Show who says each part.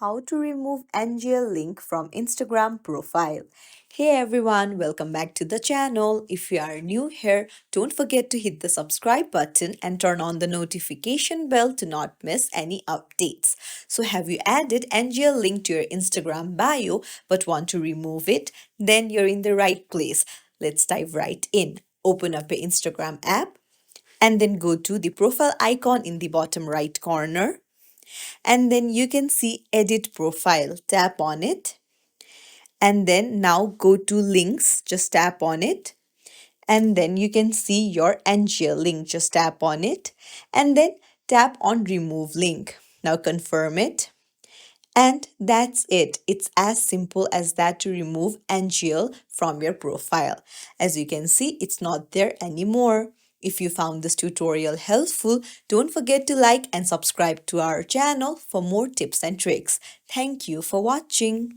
Speaker 1: how to remove NGL link from Instagram profile. Hey everyone, welcome back to the channel. If you are new here, don't forget to hit the subscribe button and turn on the notification bell to not miss any updates. So have you added NGL link to your Instagram bio but want to remove it? Then you're in the right place. Let's dive right in. Open up your Instagram app and then go to the profile icon in the bottom right corner, and then you can see edit profile. Tap on it, and then now go to links. Just tap on it, and then you can see your NGL link. Just tap on it, and then tap on remove link. Now confirm it. And that's it. It's as simple as that to remove NGL from your profile. As you can see, it's not there anymore. If you found this tutorial helpful, don't forget to like and subscribe to our channel for more tips and tricks. Thank you for watching.